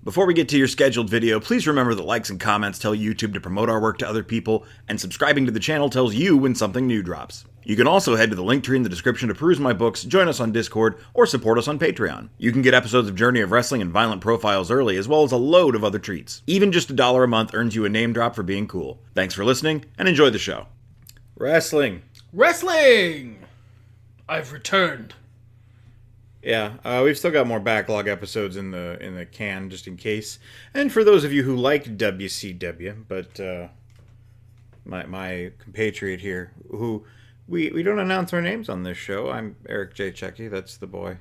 Before we get to your scheduled video, please remember that likes and comments tell YouTube to promote our work to other people, and subscribing to the channel tells you when something new drops. You can also head to the link tree in the description to peruse my books, join us on Discord, or support us on Patreon. You can get episodes of Journey of Wrestling and Violent Profiles early, as well as a load of other treats. Even just $1 a month earns you a name drop for being cool. Thanks for listening, and enjoy the show. Wrestling! I've returned. Yeah, we've still got more backlog episodes in the can, just in case. And for those of you who like WCW, but my compatriot here, who we don't announce our names on this show. I'm Eric J. Chucci. That's the boy.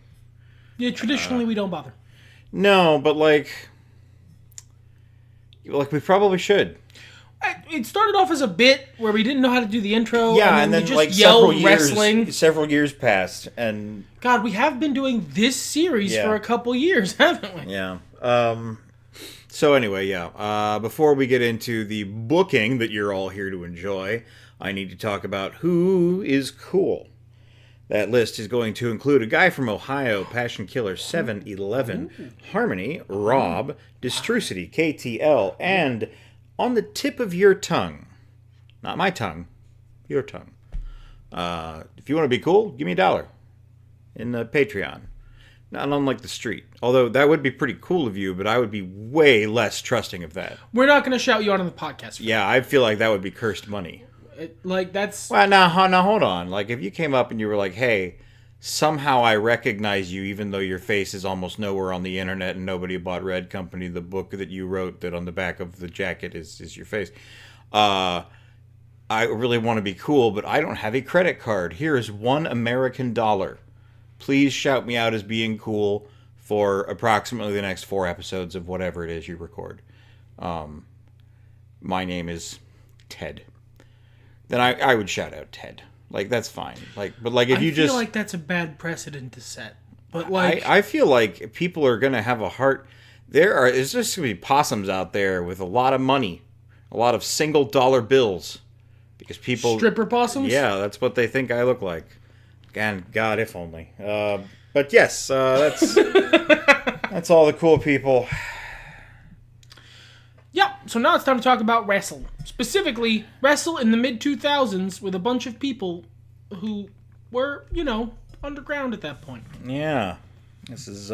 Yeah, traditionally we don't bother. No, but like we probably should. It started off as a bit where we didn't know how to do the intro. Yeah, and then we just like yelled wrestling. Several years passed, and God, we have been doing this series for a couple years, haven't we? Yeah. So anyway, before we get into the booking that you're all here to enjoy, I need to talk about who is cool. That list is going to include a guy from Ohio, Passion Killer 711, Harmony, Rob, Distrucity, KTL, and on the tip of your tongue, not my tongue, your tongue. If you want to be cool, give me $1 in the Patreon. Not unlike the street. Although that would be pretty cool of you, but I would be way less trusting of that. We're not going to shout you out on the podcast. Yeah, I feel like that would be cursed money. That's... Well, now hold on. Like, if you came up and you were like, hey, somehow I recognize you even though your face is almost nowhere on the internet and nobody bought Red Company, the book that you wrote that on the back of the jacket is your face. I really want to be cool, but I don't have a credit card. Here is $1 American. Please shout me out as being cool for approximately the next 4 episodes of whatever it is you record. My name is Ted. Then I would shout out Ted. Like, that's fine. But if you just... I feel like that's a bad precedent to set. But I feel like people are going to have a heart... There's just going to be possums out there with a lot of money. A lot of single dollar bills. Because people... Stripper possums? Yeah, that's what they think I look like. And God, if only. But yes, that's... that's all the cool people. Yep, so now it's time to talk about wrestle. Specifically, wrestle in the mid-2000s with a bunch of people who were, underground at that point. Yeah. This is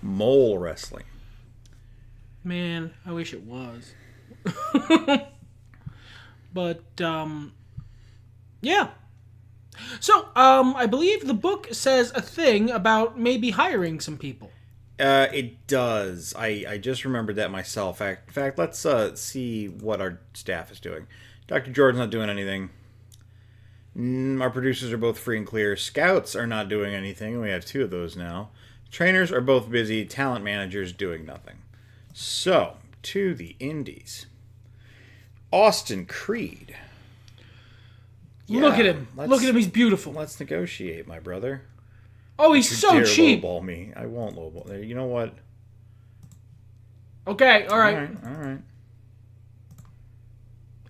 mole wrestling. Man, I wish it was. But, yeah. So, I believe the book says a thing about maybe hiring some people. It does. I just remembered that myself. In fact, let's see what our staff is doing. Dr. Jordan's not doing anything. Our producers are both free and clear. Scouts are not doing anything. We have 2 of those now. Trainers are both busy. Talent managers doing nothing. So, to the indies. Austin Creed. Yeah, look at him. Look at him. He's beautiful. Let's negotiate, my brother. Oh, he's so cheap. Lowball me. I won't lowball. You know what? Okay, all right. All right.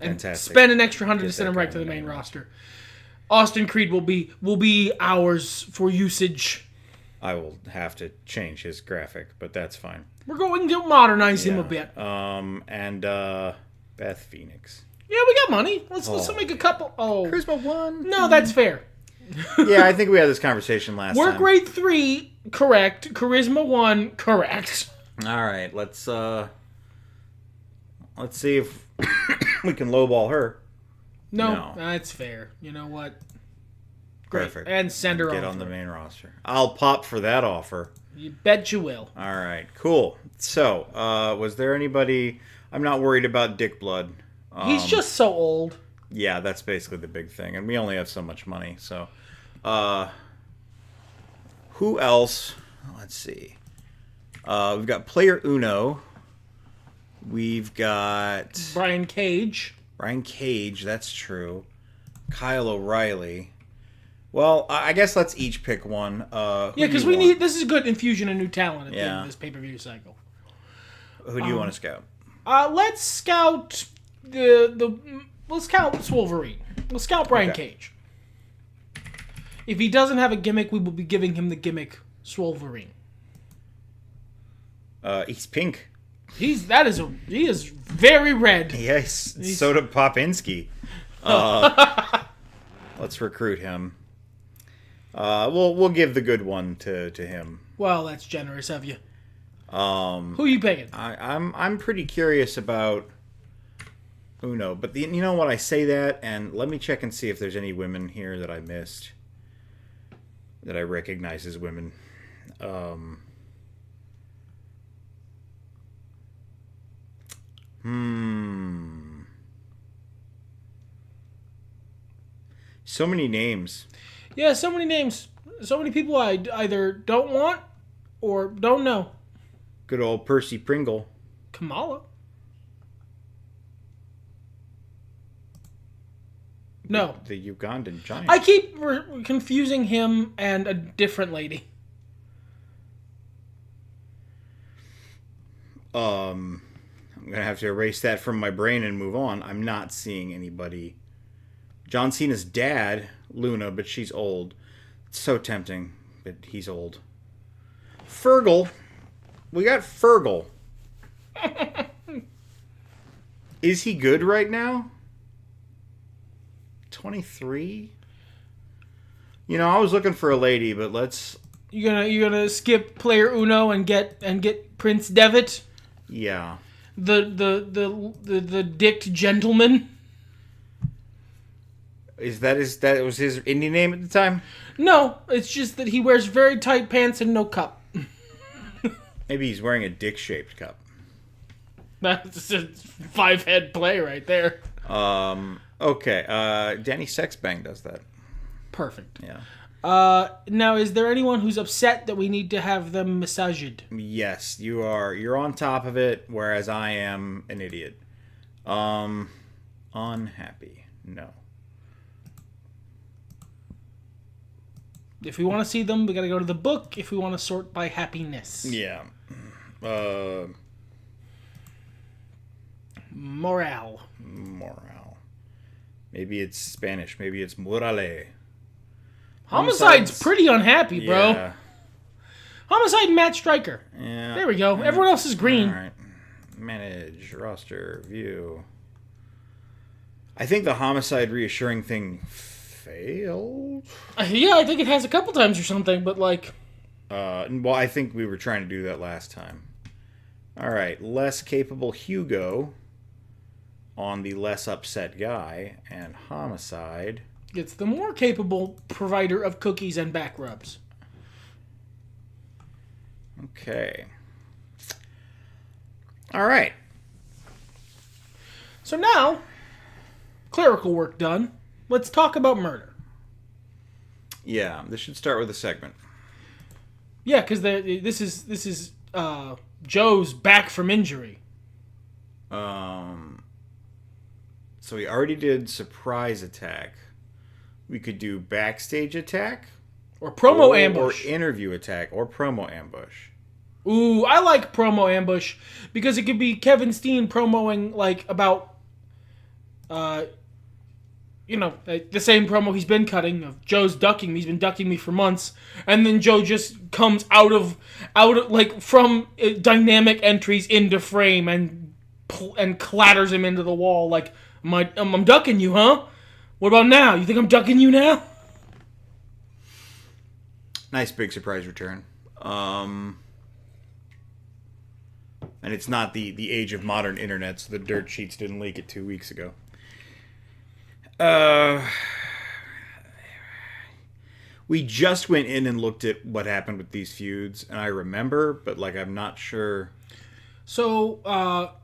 And fantastic. Spend an extra $100 to send him right to the main roster. Austin Creed will be ours for usage. I will have to change his graphic, but that's fine. We're going to modernize him a bit. And Beth Phoenix. Yeah, we got money. Let's make a couple. Oh, Charisma 1. No, that's fair. Yeah, I think we had this conversation last time. Work rate 3, correct. Charisma 1, correct. All right, let's see if we can lowball her. No, that's fair. You know what? Great. Perfect. And send her Get on the main roster. I'll pop for that offer. You bet you will. All right, cool. So, was there anybody... I'm not worried about Dick Blood. He's just so old. Yeah, that's basically the big thing. And we only have so much money, so... who else? Let's see. We've got Player Uno. We've got... Brian Cage. That's true. Kyle O'Reilly. Well, I guess let's each pick one. Yeah, because this is a good infusion of new talent at the end of this pay-per-view cycle. Who do you want to scout? Let's scout let's scout Wolverine. Let's scout Brian Cage. If he doesn't have a gimmick, we will be giving him the gimmick Swolverine. He's pink. He is very red. Yes, Soda Popinski. Let's recruit him. We'll give the good one to him. Well, that's generous of you. Who are you picking? I'm pretty curious about Uno, but you know what, I say that, and let me check and see if there's any women here that I missed that I recognize as women. So many names. Yeah, so many names. So many people I either don't want or don't know. Good old Percy Pringle. Kamala. No. The Ugandan giant. I keep confusing him and a different lady. I'm going to have to erase that from my brain and move on. I'm not seeing anybody. John Cena's dad, Luna, but she's old. It's so tempting, but he's old. Fergal. We got Fergal. Is he good right now? 23? You know, I was looking for a lady, but let's... You gonna skip player Uno and get Prince Devitt? Yeah. The dicked gentleman? That was his indie name at the time? No, it's just that he wears very tight pants and no cup. Maybe he's wearing a dick-shaped cup. That's a 5-head play right there. Okay. Danny Sexbang does that. Perfect. Yeah. Now, is there anyone who's upset that we need to have them massaged? Yes, you are. You're on top of it, whereas I am an idiot. Unhappy. No. If we want to see them, we got to go to the book. If we want to sort by happiness. Yeah. Morale. Maybe it's Spanish. Maybe it's morale. Homicide's pretty unhappy, bro. Yeah. Homicide, Matt Stryker. Yeah. There we go. Everyone else is green. All right. Manage, roster, view. I think the Homicide reassuring thing failed. Yeah, I think it has a couple times or something, but like... Well, I think we were trying to do that last time. All right. Less capable Hugo on the less upset guy, and Homicide... It's the more capable provider of cookies and back rubs. Okay. All right. So now, clerical work done. Let's talk about murder. Yeah, this should start with a segment. Yeah, because this is Joe's back from injury. So we already did surprise attack. We could do backstage attack. Or promo ambush. Or interview attack. Or promo ambush. Ooh, I like promo ambush. Because it could be Kevin Steen promoing, like, about, the same promo he's been cutting of Joe's ducking me. He's been ducking me for months. And then Joe just comes out of from dynamic entries into frame and clatters him into the wall. Like, I'm ducking you, huh? What about now? You think I'm ducking you now? Nice big surprise return. And it's not the age of modern internet, so the dirt sheets didn't leak it 2 weeks ago. We just went in and looked at what happened with these feuds, and I remember, but I'm not sure. So,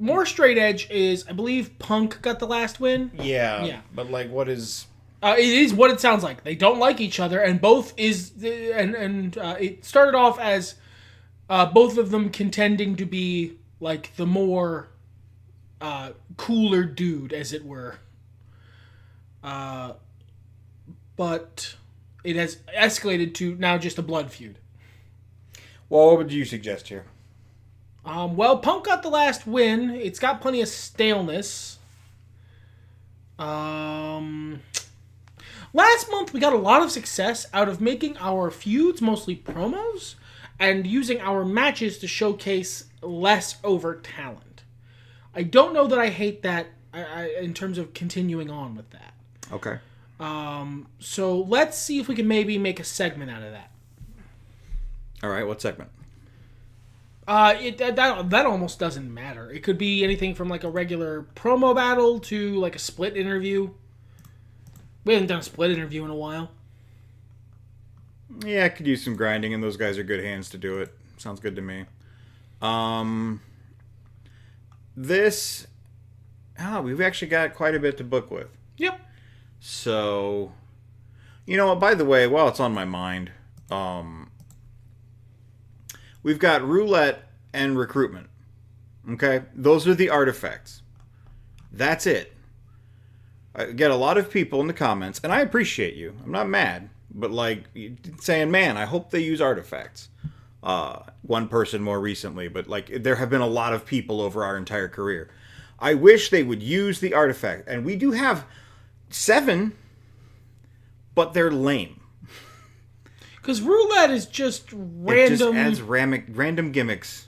more straight edge is, I believe, Punk got the last win. Yeah. But what is? It is what it sounds like. They don't like each other, and both is it started off as both of them contending to be like the more cooler dude, as it were. But it has escalated to now just a blood feud. Well, what would you suggest here? Well, Punk got the last win. It's got plenty of staleness. Last month, we got a lot of success out of making our feuds mostly promos. and using our matches to showcase less over talent. I don't know that I hate that in terms of continuing on with that. Okay. So let's see if we can maybe make a segment out of that. All right, what segment? That almost doesn't matter. It could be anything from like a regular promo battle to like a split interview. We haven't done a split interview in a while. Yeah, I could use some grinding, and those guys are good hands to do it. Sounds good to me. We've actually got quite a bit to book with. Yep. So, you know what, by the way, while it's on my mind, we've got roulette and recruitment. Okay? Those are the artifacts. That's it. I get a lot of people in the comments, and I appreciate you. I'm not mad, but like saying, man, I hope they use artifacts. One person more recently, but like there have been a lot of people over our entire career. I wish they would use the artifact, and we do have 7, but they're lame. Because roulette is just random. It just adds random gimmicks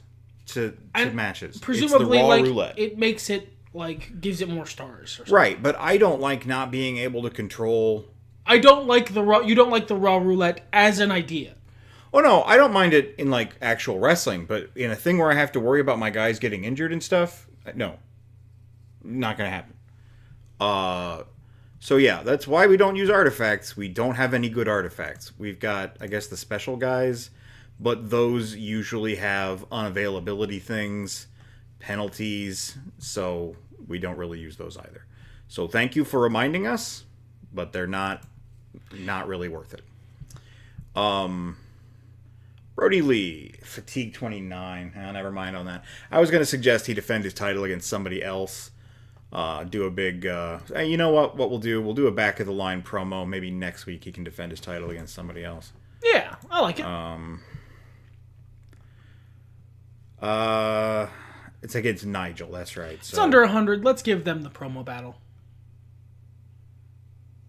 to matches. Presumably, it's the raw like roulette. it makes it gives it more stars. Or something. Right, but I don't like not being able to control. I don't like the raw. You don't like the raw roulette as an idea. Oh no, I don't mind it in like actual wrestling, but in a thing where I have to worry about my guys getting injured and stuff, no, not gonna happen. So yeah, that's why we don't use artifacts. We don't have any good artifacts. We've got, I guess, the special guys, but those usually have unavailability things, penalties, so we don't really use those either. So thank you for reminding us, but they're not really worth it. Brodie Lee, Fatigue 29. Never mind on that. I was going to suggest he defend his title against somebody else. Do a big... you know what we'll do? We'll do a back-of-the-line promo. Maybe next week he can defend his title against somebody else. Yeah, I like it. It's against Nigel, that's right. So. It's under 100. Let's give them the promo battle.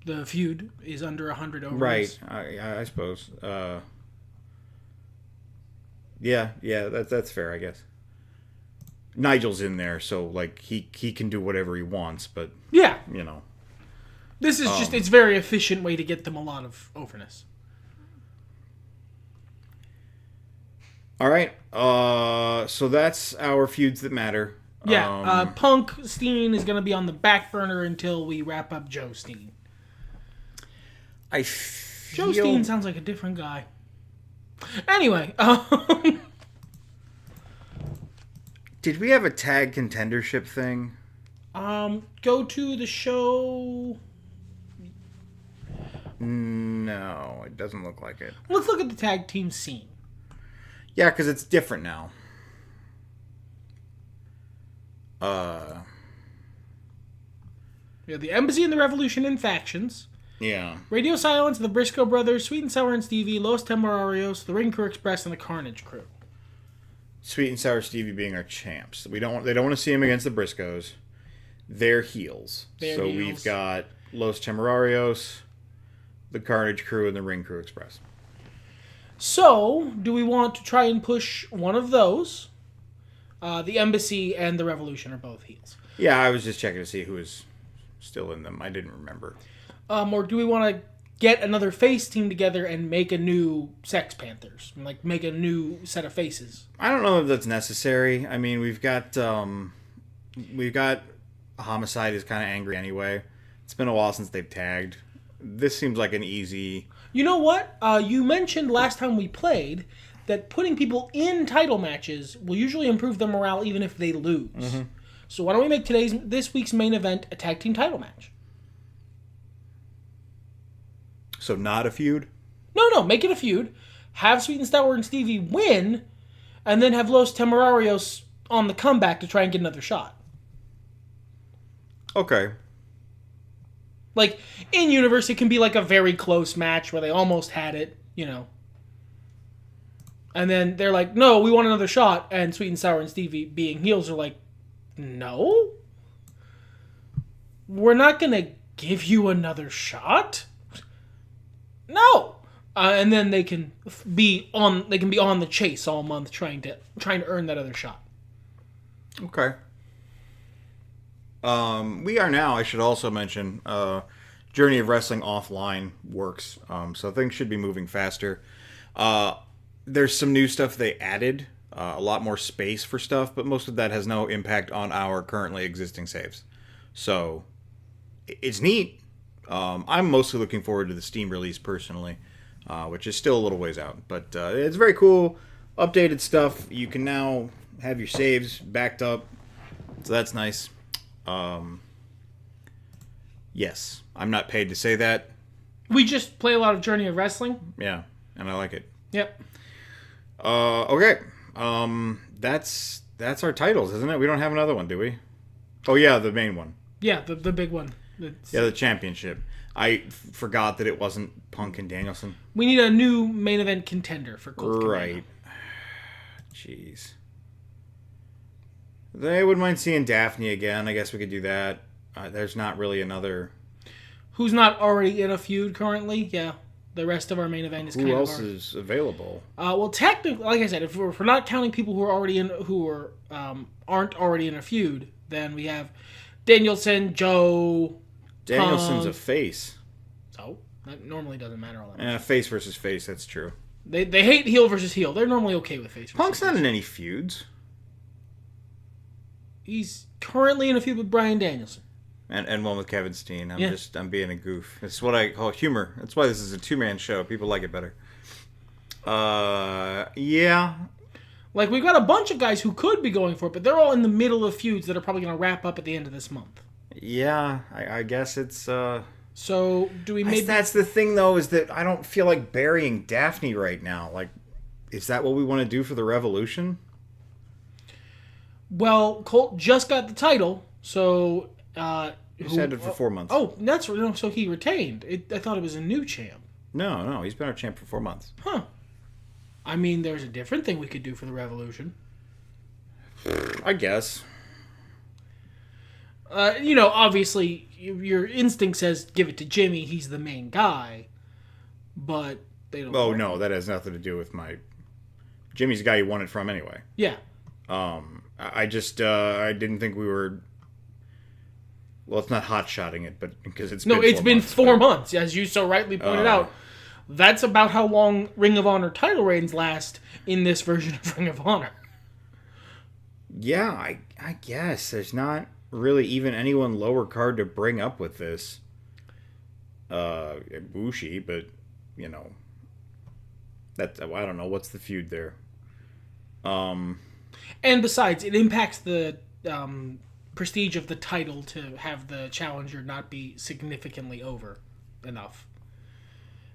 The feud is under 100 overs. Right, I suppose. Yeah, that's fair, I guess. Nigel's in there, so like he can do whatever he wants, but yeah, you know. This is just it's a very efficient way to get them a lot of overness. All right. So that's our feuds that matter. Yeah, Punk Steen is going to be on the back burner until we wrap up Joe Steen. Joe Steen sounds like a different guy. Anyway, did we have a tag contendership thing? Go to the show. No, it doesn't look like it. Let's look at the tag team scene. Yeah, because it's different now. Yeah, the Embassy and the Revolution in factions. Yeah. Radio Silence, the Briscoe Brothers, Sweet and Sour and Stevie, Los Temorarios, the Ring Crew Express, and the Carnage Crew. Sweet and Sour Stevie being our champs. They don't want to see him against the Briscoes. They're heels. We've got Los Temorarios, the Carnage Crew, and the Ring Crew Express. So, do we want to try and push one of those? The Embassy and the Revolution are both heels. Yeah, I was just checking to see who was still in them. I didn't remember. Or do we want to get another face team together and make a new Sex Panthers? Like, make a new set of faces? I don't know if that's necessary. I mean, we've got Homicide is kind of angry anyway. It's been a while since they've tagged. This seems like an easy... You know what? You mentioned last time we played that putting people in title matches will usually improve their morale even if they lose. Mm-hmm. So why don't we make this week's main event a tag team title match? So not a feud? No, make it a feud. Have Sweet and Sour and Stevie win, and then have Los Temorarios on the comeback to try and get another shot. Okay. Like, in universe, it can be like a very close match where they almost had it, you know. And then they're like, no, we want another shot. And Sweet and Sour and Stevie, being heels, are like, no? We're not going to give you another shot? No! and then they can be on the chase all month trying to earn that other shot. Okay. We are now, I should also mention, Journey of Wrestling offline works, so things should be moving faster. There's some new stuff they added, a lot more space for stuff, but most of that has no impact on our currently existing saves. So, it's neat. I'm mostly looking forward to the Steam release personally, which is still a little ways out. But it's very cool, updated stuff. You can now have your saves backed up, so that's nice. Yes, I'm not paid to say that. We just play a lot of Journey of Wrestling. Yeah, and I like it. Yep. Okay. That's our titles, isn't it? We don't have another one, do we? Oh yeah, the main one. Yeah, the big one. Yeah, the championship. I forgot that it wasn't Punk and Danielson. We need a new main event contender for Colt. Right. Jeez. They wouldn't mind seeing Daffney again. I guess we could do that. There's not really another... Who's not already in a feud currently? Yeah. The rest of our main event is kind of... Who else is available? Well, technically, like I said, if we're not counting people who are already in... aren't already in a feud, then we have Danielson, Joe... Danielson's a face. So, that normally doesn't matter all that much. Face versus face, that's true. They hate heel versus heel. They're normally okay with face versus Punk's face. not in any feuds. He's currently in a feud with Bryan Danielson. And one with Kevin Steen. I'm being a goof. It's what I call humor. That's why this is a two-man show. People like it better. Yeah. Like, we've got a bunch of guys who could be going for it, but they're all in the middle of feuds that are probably going to wrap up at the end of this month. Yeah, I guess it's... So, do we maybe... That's the thing, though, is that I don't feel like burying Daffney right now. Like, is that what we want to do for the Revolution? Well, Colt just got the title, so... He's had it for 4 months. Oh, that's... No, so he retained. I thought it was a new champ. No, he's been our champ for 4 months. Huh. I mean, there's a different thing we could do for the Revolution. I guess. Obviously, your instinct says give it to Jimmy. He's the main guy. But they don't... Oh, no, that has nothing to do with my... Jimmy's the guy you won it from anyway. Yeah. I just... I didn't think we were... Well, it's not hot-shotting it, but because it's been 4 months. No, it's been 4 months, as you so rightly pointed out. That's about how long Ring of Honor title reigns last in this version of Ring of Honor. Yeah, I guess. There's not really even anyone lower card to bring up with this. Bushi, but, that's... I don't know. What's the feud there? And besides, it impacts the... prestige of the title to have the challenger not be significantly over enough.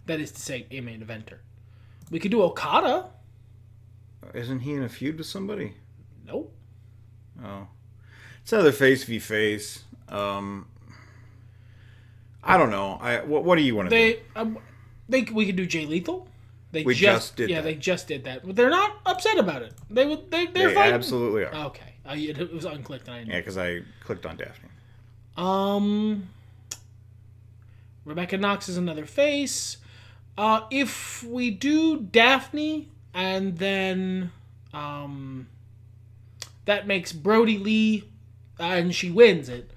That is to say, a main eventer. We could do Okada. Isn't he in a feud with somebody? Nope. Oh. It's another face v face. I don't know. What do you want to do? We could do Jay Lethal. We just did that. Yeah, they just did that. But they're not upset about it. They're they fine. Absolutely are. Okay. It was unclicked. And I didn't. Yeah, because I clicked on Daffney. Rebecca Knox is another face. If we do Daffney and then that makes Brodie Lee and she wins it.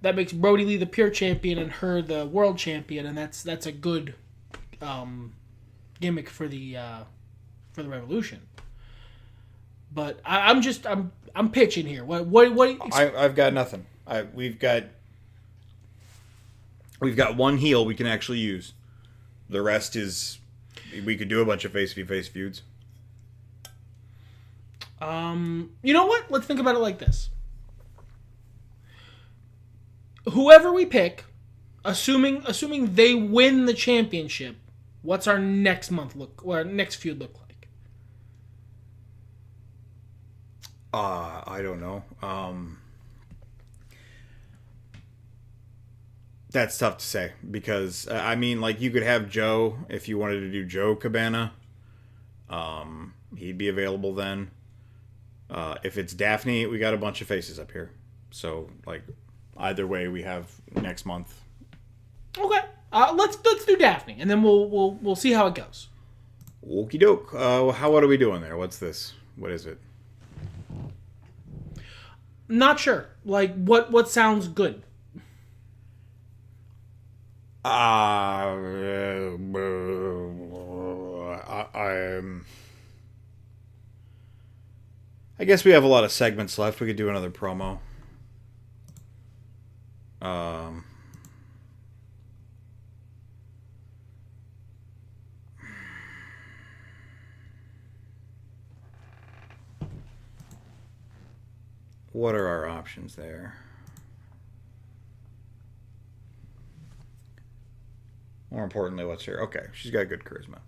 That makes Brodie Lee the pure champion and her the world champion, and that's a good gimmick for the Revolution. But I'm pitching here. What I've got nothing. We've got one heel we can actually use. The rest is we could do a bunch of face v face feuds. You know what? Let's think about it like this. Whoever we pick, assuming they win the championship, what's our next feud look like? I don't know. That's tough to say because you could have Joe if you wanted to do Joe Cabana. He'd be available then. If it's Daffney, we got a bunch of faces up here. So either way, we have next month. Okay, Let's do Daffney, and then we'll see how it goes. Okie doke. What are we doing there? What's this? What is it? Not sure. Like what sounds good. I guess we have a lot of segments left. We could do another promo. What are our options there? More importantly, what's here? Okay, she's got good charisma.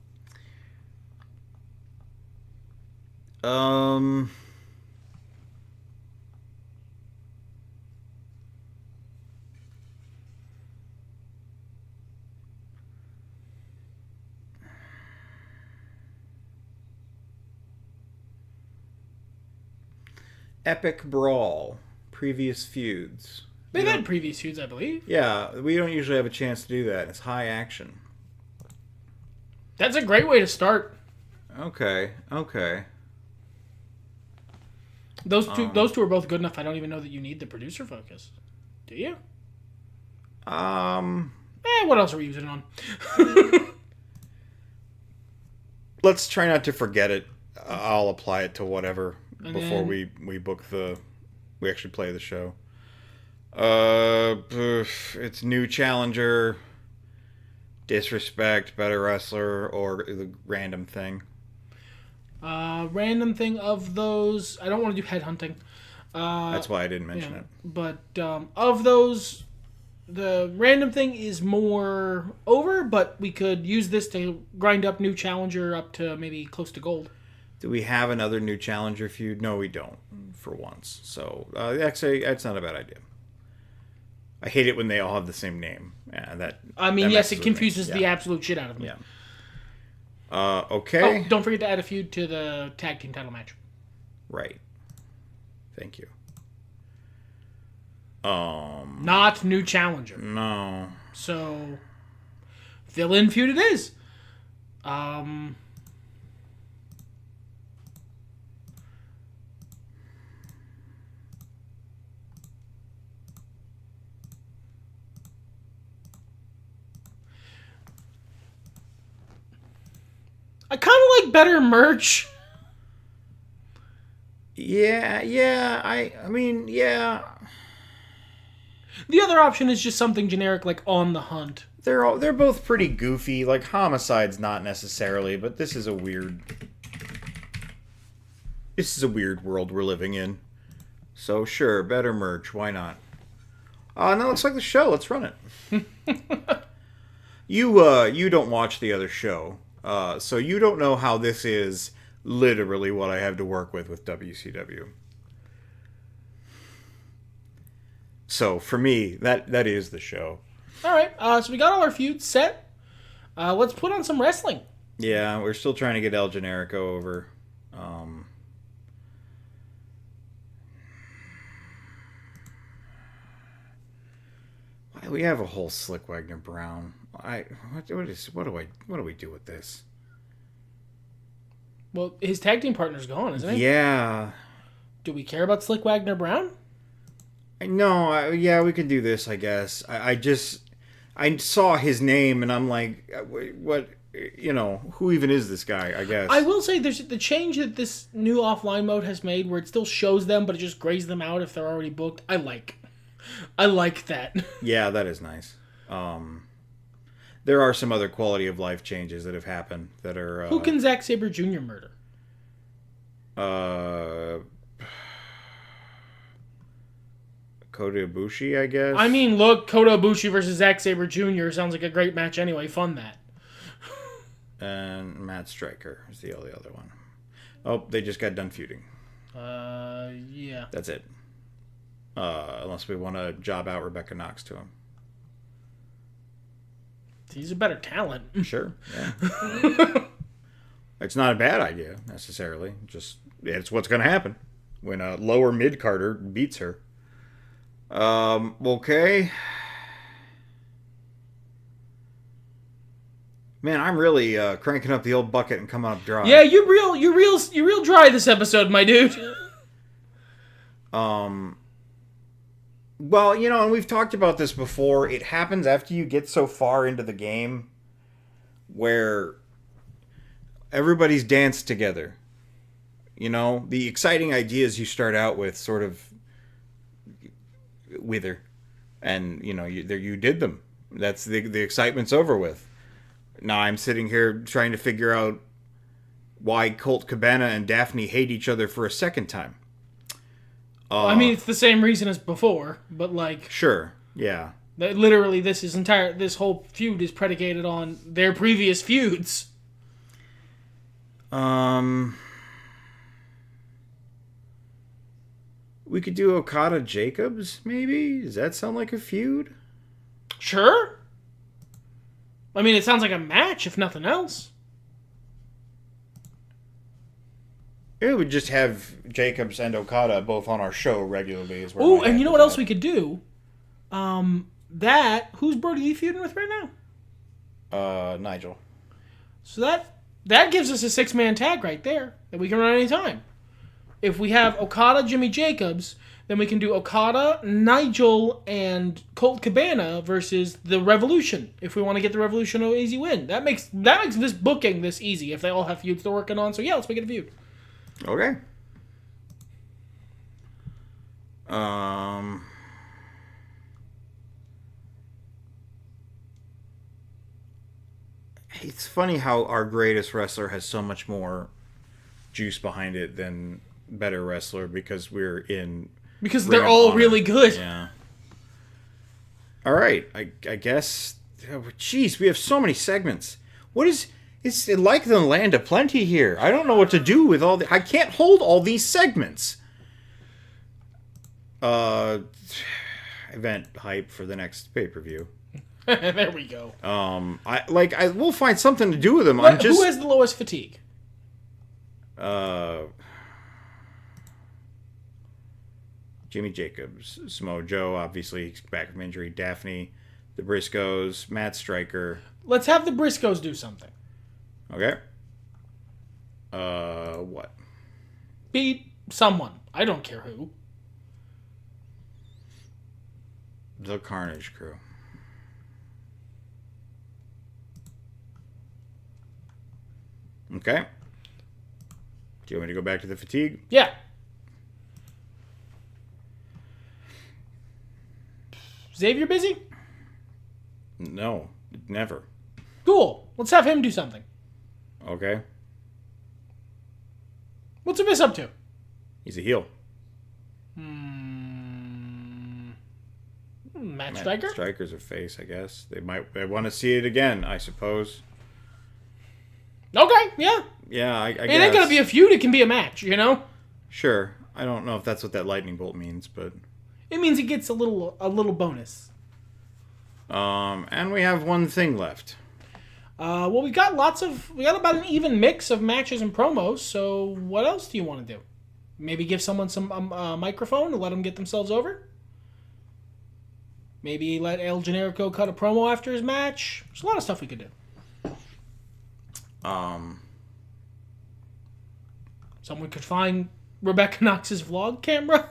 Epic Brawl. Previous feuds. They've had previous feuds, I believe. Yeah, we don't usually have a chance to do that. It's high action. That's a great way to start. Okay. Those two are both good enough. I don't even know that you need the producer focus. Do you? What else are we using it on? Let's try not to forget it. I'll apply it to whatever before we book we actually play the show. It's new challenger, disrespect, better wrestler, or the random thing. Random thing of those. I don't want to do headhunting. That's why I didn't mention it. But of those, the random thing is more over, but we could use this to grind up new challenger up to maybe close to gold. Do we have another new challenger feud? No, we don't, for once. So, actually, that's not a bad idea. I hate it when they all have the same name. Yes, it confuses the absolute shit out of me. Yeah. Okay. Oh, don't forget to add a feud to the tag team title match. Right. Thank you. Not new challenger. No. So, fill-in feud it is. I kind of like better merch. Yeah. I mean, yeah. The other option is just something generic like On the Hunt. They're both pretty goofy. Like Homicide's not necessarily, but this is a weird world we're living in. So sure, better merch. Why not? No, it looks like the show. Let's run it. You don't watch the other show. So you don't know how this is literally what I have to work with WCW. So for me, that is the show. All right, so we got all our feuds set. Let's put on some wrestling. Yeah, we're still trying to get El Generico over. We have a whole Slick Wagner Brown. What do we do with this? Well, his tag team partner's gone, isn't he? Yeah. Do we care about Slick Wagner Brown? No, we can do this, I guess. I saw his name and I'm like, what, who even is this guy, I guess. I will say there's the change that this new offline mode has made where it still shows them, but it just grays them out if they're already booked. I like that. Yeah, that is nice. There are some other quality of life changes that have happened that are... Who can Zack Sabre Jr. murder? Kota Ibushi, I guess. I mean, look, Kota Ibushi versus Zack Sabre Jr. sounds like a great match anyway. Fun that. And Matt Striker is the only other one. Oh, they just got done feuding. Yeah. That's it. Unless we want to job out Rebecca Knox to him. He's a better talent. Sure, yeah. It's not a bad idea, necessarily. Just, it's what's going to happen when a lower mid-carder beats her. Okay. Man, I'm really cranking up the old bucket and coming up dry. Yeah, you're real dry this episode, my dude. Well, and we've talked about this before. It happens after you get so far into the game where everybody's danced together. The exciting ideas you start out with sort of wither. And, you did them. That's the excitement's over with. Now I'm sitting here trying to figure out why Colt, Cabana, and Daffney hate each other for a second time. I mean, it's the same reason as before, but Sure, yeah. Literally, this whole feud is predicated on their previous feuds. We could do Okada Jacobs, maybe? Does that sound like a feud? Sure. I mean, it sounds like a match, if nothing else. It would just have Jacobs and Okada both on our show regularly. Oh, and you know what else we could do? Who's Brodie Lee feuding with right now? Nigel. So that gives us a 6-man tag right there that we can run anytime. If we have Okada, Jimmy Jacobs, then we can do Okada, Nigel, and Colt Cabana versus the Revolution. If we want to get the Revolution an easy win, that makes this booking this easy. If they all have feuds they're working on, so yeah, let's make it a feud. Okay. It's funny how our greatest wrestler has so much more juice behind it than better wrestler because they're all really good. Yeah. All right. I guess. Jeez, we have so many segments. It's like the land of plenty here. I don't know what to do with all I can't hold all these segments. Event hype for the next pay-per-view. There we go. I will find something to do with them. Who has the lowest fatigue? Jimmy Jacobs, Samoa Joe, obviously he's back from injury. Daffney, the Briscoes, Matt Stryker. Let's have the Briscoes do something. Okay. What? Beat someone. I don't care who. The Carnage Crew. Okay. Do you want me to go back to the fatigue? Yeah. Xavier busy? No, never. Cool. Let's have him do something. Okay. What's Abyss up to? He's a heel. Matt Stryker? Stryker's a face, I guess. They want to see it again, I suppose. Okay, yeah. Yeah, I guess. It ain't gonna be a feud, it can be a match, Sure. I don't know if that's what that lightning bolt means, but it means he gets a little bonus. And we have one thing left. Well, we got about an even mix of matches and promos, so what else do you want to do? Maybe give someone some microphone and let them get themselves over? Maybe let El Generico cut a promo after his match? There's a lot of stuff we could do. Someone could find Rebecca Knox's vlog camera.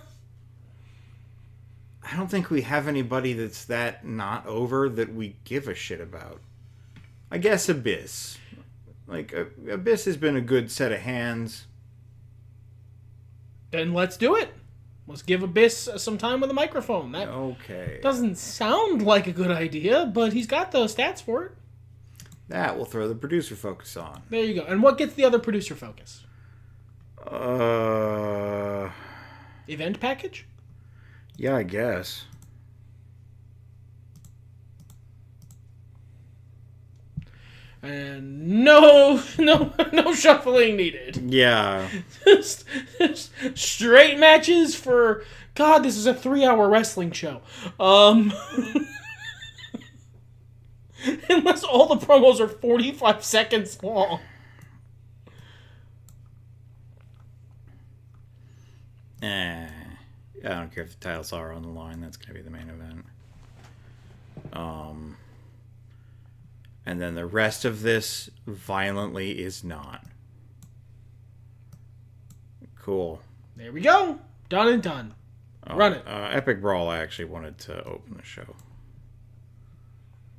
I don't think we have anybody that's that not over that we give a shit about. I guess Abyss. Abyss has been a good set of hands. Then let's do it. Let's give Abyss some time with a microphone. That okay. Doesn't sound like a good idea, but he's got the stats for it. That will throw the producer focus on. There you go. And what gets the other producer focus? Event package? Yeah, I guess. And no shuffling needed. Yeah. Just straight matches for... God, this is a 3-hour wrestling show. Unless all the promos are 45 seconds long. I don't care if the titles are on the line. That's going to be the main event. And then the rest of this violently is not. Cool. There we go. Done and done. Run it. Epic Brawl, I actually wanted to open the show.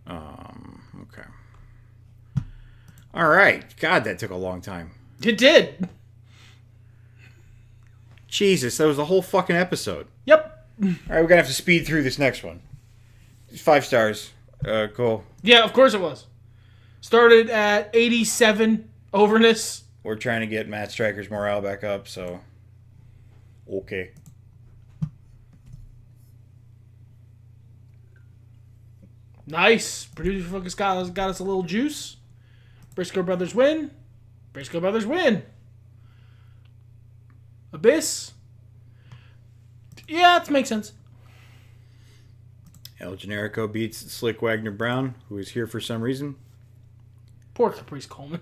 Okay. All right. God, that took a long time. It did. Jesus, that was the whole fucking episode. Yep. All right, we're going to have to speed through this next one. 5 stars. Cool. Yeah, of course it was. Started at 87 overness. We're trying to get Matt Striker's morale back up, so... Okay. Nice. Producer Focus got us a little juice. Briscoe Brothers win. Briscoe Brothers win. Abyss. Yeah, that makes sense. El Generico beats Slick Wagner Brown, who is here for some reason. Poor Caprice Coleman.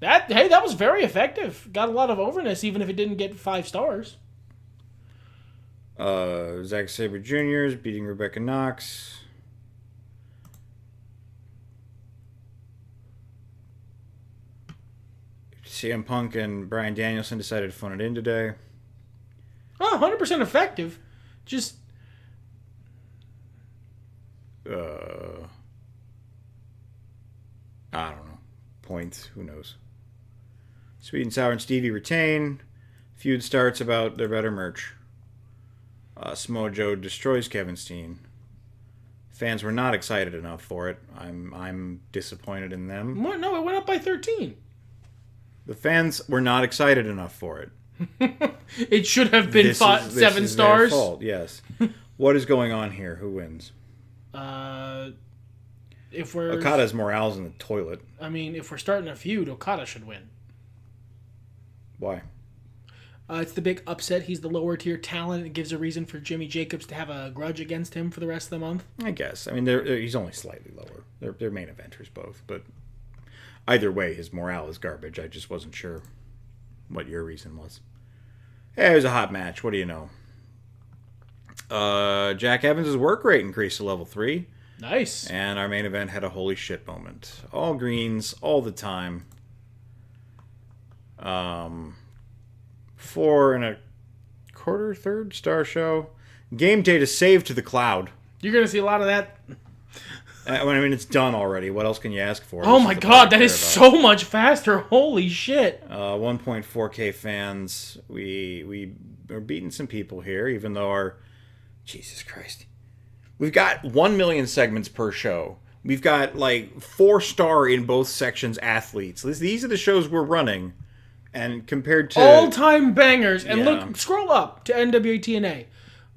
That was very effective. Got a lot of overness, even if it didn't get 5 stars. Zack Sabre Jr. is beating Rebecca Knox. CM Punk and Bryan Danielson decided to phone it in today. Oh, 100% effective. Just... I don't know. Points. Who knows? Sweet and Sour and Stevie retain. Feud starts about their better merch. Samoa Joe destroys Kevin Steen. Fans were not excited enough for it. I'm disappointed in them. What? No, it went up by 13. The fans were not excited enough for it. It should have been 7 stars. Their fault, yes. What is going on here? Who wins? If we're Okada's morale's in the toilet. I mean, if we're starting a feud, Okada should win. Why? It's the big upset. He's the lower tier talent. It gives a reason for Jimmy Jacobs to have a grudge against him for the rest of the month. I guess. I mean, he's only slightly lower. They're main eventers both, but either way, his morale is garbage. I just wasn't sure what your reason was. Hey, it was a hot match. What do you know? Jack Evans' work rate increased to level 3. Nice. And our main event had a holy shit moment. All greens, all the time. 4.25 third star show. Game day to save to the cloud. You're going to see a lot of that. I mean, it's done already. What else can you ask for? Oh my god, that is so much faster. Holy shit. 1.4k fans. We are beating some people here, even though our... Jesus Christ. We've got 1 million segments per show. We've got, 4-star in both sections athletes. These are the shows we're running. And compared to... all-time bangers. And look, scroll up to NWA TNA.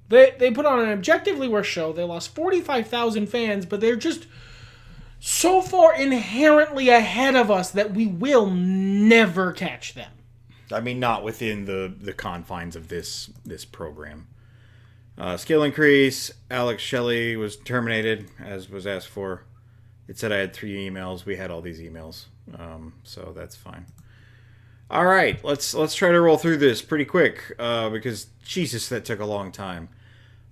They put on an objectively worse show. They lost 45,000 fans, but they're just so far inherently ahead of us that we will never catch them. I mean, not within the confines of this program. Skill increase. Alex Shelley was terminated, as was asked for. It said I had 3 emails. We had all these emails, so that's fine. All right, let's try to roll through this pretty quick because Jesus, that took a long time.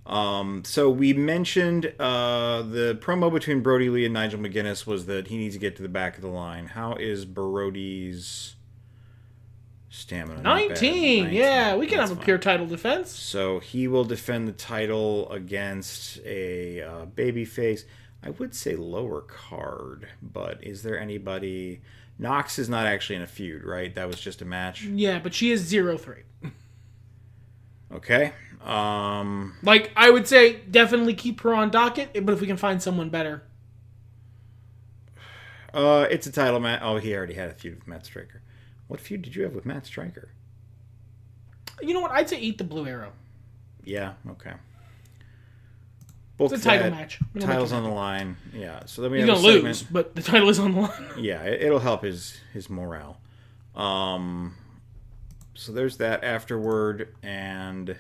So we mentioned the promo between Brodie Lee and Nigel McGuinness was that he needs to get to the back of the line. How is Brodie's stamina? 19. Yeah, we can have a pure title defense. So he will defend the title against a babyface. I would say lower card, but is there anybody... Knox is not actually in a feud, right? That was just a match? Yeah, but she is 0-3. Okay. I would say definitely keep her on docket, but if we can find someone better. It's a title match. Oh, he already had a feud with Matt Striker. What feud did you have with Matt Striker? You know what? I'd say eat the Blue Arrow. Yeah, okay. It's a title match. Title's on the line. Yeah, so then we He's have going to lose, but the title is on the line. Yeah, it'll help his morale. So there's that afterward, and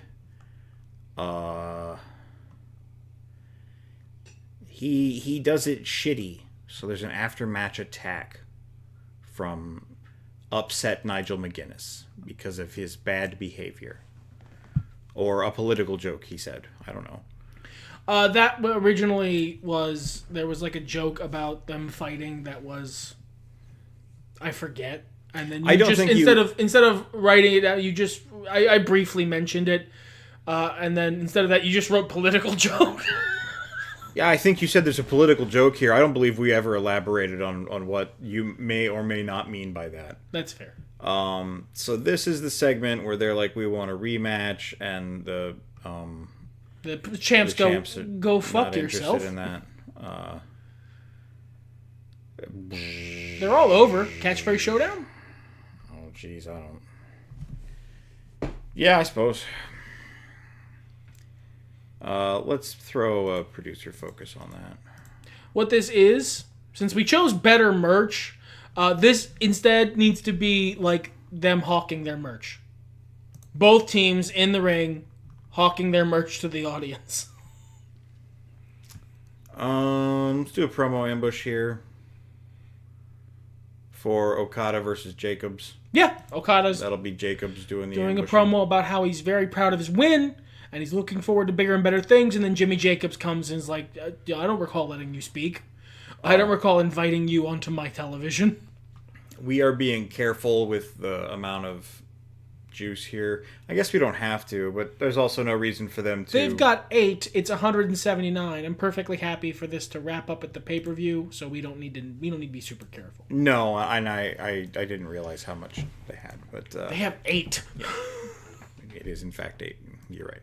he does it shitty. So there's an after-match attack from upset Nigel McGuinness because of his bad behavior. Or a political joke, he said. I don't know. That originally there was like a joke about them fighting that was, I forget, and then instead of writing it out, I briefly mentioned it, and then instead of that, you just wrote political joke. Yeah, I think you said there's a political joke here. I don't believe we ever elaborated on what you may or may not mean by that. That's fair. So this is the segment where they're like, we want a rematch, and the champs go fuck yourself. In that. They're all over. Catchphrase showdown? Oh, jeez, I don't... Yeah, I suppose. Let's throw a producer focus on that. What this is, since we chose better merch, this instead needs to be like them hawking their merch. Both teams in the ring hawking their merch to the audience. Let's do a promo ambush here for Okada versus Jacobs. Yeah, that'll be Jacobs doing a promo about how he's very proud of his win and he's looking forward to bigger and better things. And then Jimmy Jacobs comes and is like, I don't recall letting you speak. I don't recall inviting you onto my television. We are being careful with the amount of juice here. I guess we don't have to, but there's also no reason for them to... They've got 8. It's 179. I'm perfectly happy for this to wrap up at the pay-per-view, so we don't need to be super careful. No, and I didn't realize how much they had, but... they have 8. Yeah. It is, in fact, 8. You're right.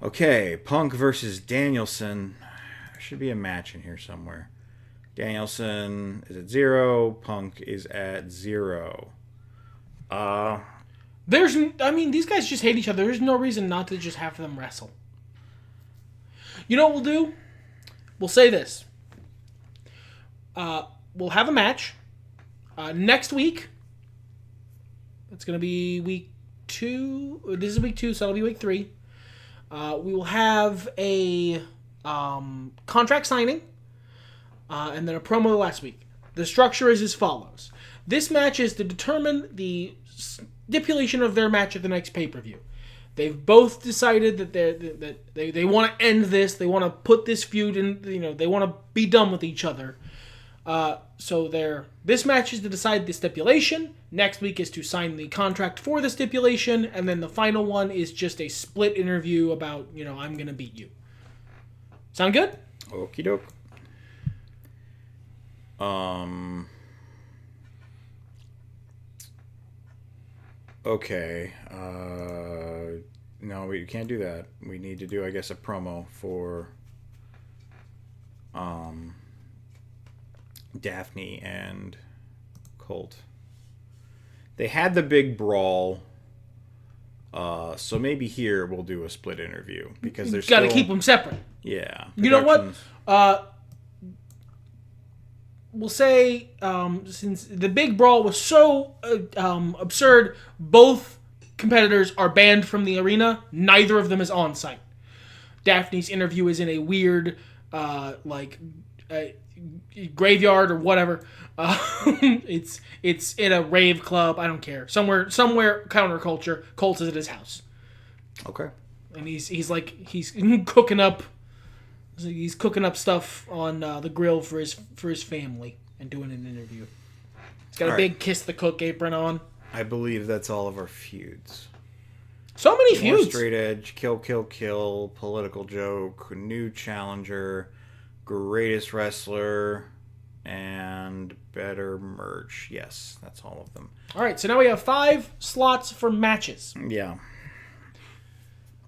Okay, Punk versus Danielson. There should be a match in here somewhere. Danielson is at 0. Punk is at 0. These guys just hate each other. There's no reason not to just have them wrestle. You know what we'll do? We'll say this. We'll have a match. Next week. It's going to be week 2. This is week 2, so it'll be week 3. We will have a contract signing. And then a promo last week. The structure is as follows. This match is to determine the stipulation of their match at the next pay-per-view. They've both decided that they want to end this. They want to put this feud in. They want to be done with each other. This match is to decide the stipulation. Next week is to sign the contract for the stipulation, and then the final one is just a split interview about I'm gonna beat you. Sound good? Okie doke. Okay. No, we can't do that. We need to do, I guess, a promo for Daffney and Colt. They had the big brawl, so maybe here we'll do a split interview because there's got to keep them separate. Yeah. You know what? We'll say, since the big brawl was so absurd, both competitors are banned from the arena. Neither of them is on site. Daffney's interview is in a weird, graveyard or whatever. It's in a rave club. I don't care. Somewhere counterculture. Colt is at his house. Okay. And he's cooking up. He's cooking up stuff on the grill for his family and doing an interview. He's got a big Kiss the Cook apron on. I believe that's all of our feuds. So many feuds. Straight Edge, Kill, Political Joke, New Challenger, Greatest Wrestler, and Better Merch. Yes, that's all of them. All right, so now we have 5 slots for matches. Yeah.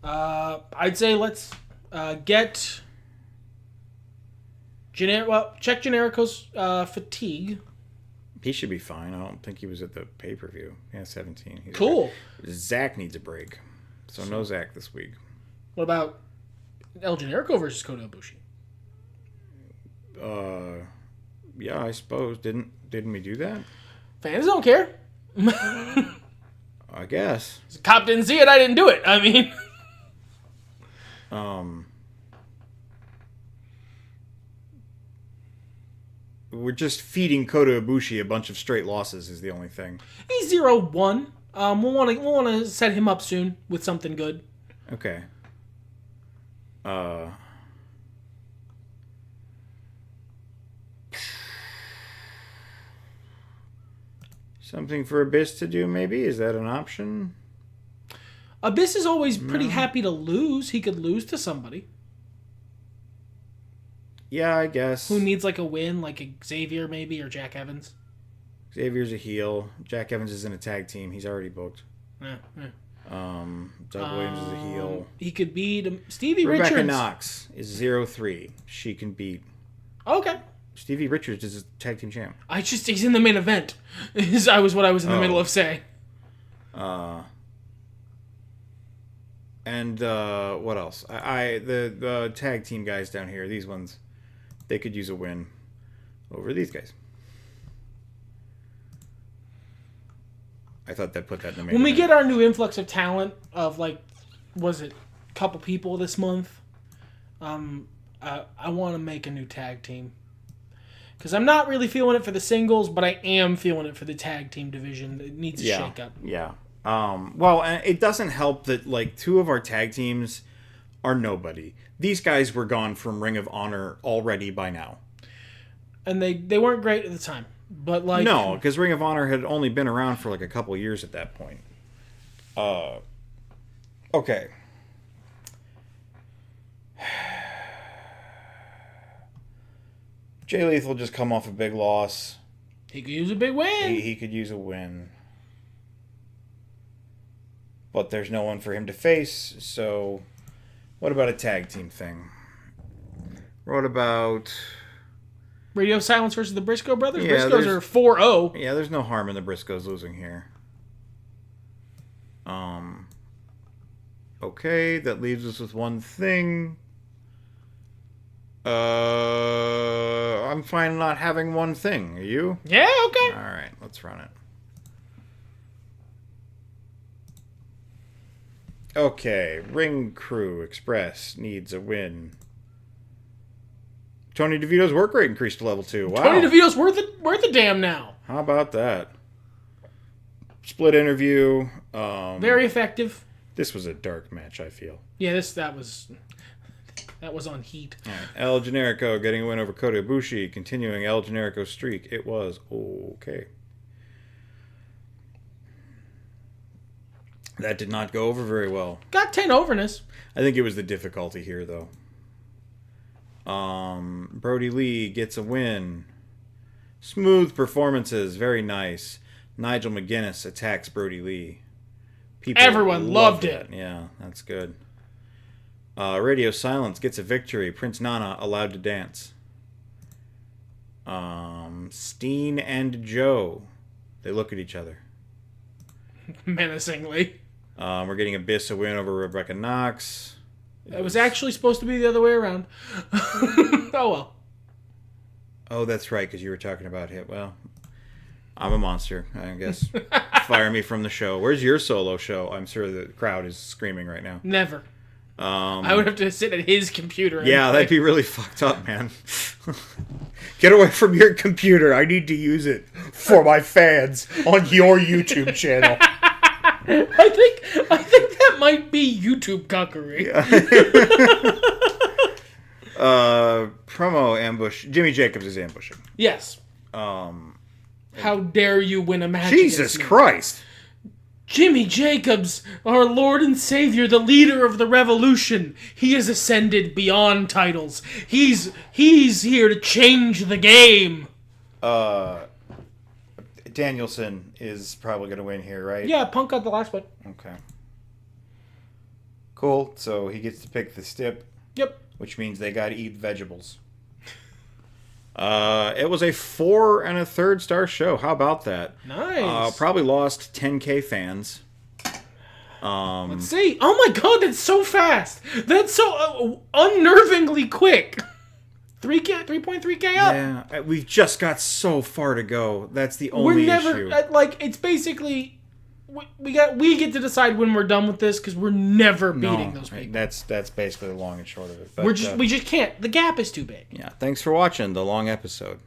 I'd say let's get... check Generico's fatigue. He should be fine. I don't think he was at the pay-per-view. Yeah, 17. He's cool. Right. Zach needs a break. So no Zach this week. What about El Generico versus Kota Ibushi? Yeah, I suppose. Didn't we do that? Fans don't care. I guess. The cop didn't see it, I didn't do it. I mean... We're just feeding Kota Ibushi a bunch of straight losses is the only thing. He's 0-1. We'll want to set him up soon with something good. Okay. Something for Abyss to do, maybe? Is that an option? Abyss is always pretty happy to lose. He could lose to somebody. Yeah, I guess. Who needs like a win, like Xavier maybe, or Jack Evans? Xavier's a heel. Jack Evans is in a tag team. He's already booked. Yeah. Doug Williams is a heel. He could beat Stevie Rebecca Richards. Knox is 0-3. She can beat... Okay. Stevie Richards is a tag team champ. He's in the main event. Is what I was in the middle of saying. And what else? The tag team guys down here, these ones, they could use a win over these guys. I thought that put that in the main When we event. get our new influx of talent of like, was it a couple people this month? I want to make a new tag team. Because I'm not really feeling it for the singles, but I am feeling it for the tag team division. It needs a shake-up. Yeah. Well, and it doesn't help that, like, 2 of our tag teams are nobody. These guys were gone from Ring of Honor already by now. And they weren't great at the time. But, like... No, because Ring of Honor had only been around for, like, a couple years at that point. Okay. Jay Lethal just come off a big loss. He could use a big win. He could use a win. But there's no one for him to face, so what about a tag team thing? What about... Radio Silence versus the Briscoe brothers? Yeah, Briscoes are 4-0. Yeah, there's no harm in the Briscoes losing here. Okay, that leaves us with one thing. I'm fine not having one thing. Are you? Yeah, okay. Alright, let's run it. Okay, Ring Crew Express needs a win. Tony DeVito's work rate increased to level 2. Wow. Tony DeVito's worth a damn now. How about that? Split interview. Very effective. This was a dark match, I feel. Yeah, that was on heat. All right. El Generico getting a win over Kota Ibushi, continuing El Generico's streak. It was okay. That did not go over very well. Got 10 overness. I think it was the difficulty here, though. Brodie Lee gets a win. Smooth performances, very nice. Nigel McGuinness attacks Brodie Lee. Everyone loved it. Yeah, that's good. Radio Silence gets a victory. Prince Nana allowed to dance. Steen and Joe, they look at each other menacingly. We're getting Abyss a win over Rebecca Knox. It was actually supposed to be the other way around. Oh well. Oh, that's right, because you were talking about him. Well, I'm a monster, I guess. Fire me from the show. Where's your solo show? I'm sure the crowd is screaming right now. Never. I would have to sit at his computer. Yeah, that'd be really fucked up, man. Get away from your computer. I need to use it for my fans on your YouTube channel. I think that might be YouTube cuckery. Yeah. Promo ambush. Jimmy Jacobs is ambushing. Yes. How dare you win a match? Jesus Christ. Jimmy Jacobs, our Lord and Savior, the leader of the revolution. He has ascended beyond titles. He's here to change the game. Danielson is probably going to win here, right? Yeah, Punk got the last one. Okay. Cool. So he gets to pick the stip. Yep. Which means they got to eat vegetables. It was a 4 1/3 star show. How about that? Nice. Probably lost 10K fans. Let's see. Oh my god, that's so fast. That's so unnervingly quick. 3.3K up. Yeah, we've just got so far to go. That's the only issue. It's basically we get to decide when we're done with this because we're never beating those people. That's basically the long and short of it. But, we just can't. The gap is too big. Yeah. Thanks for watching the long episode.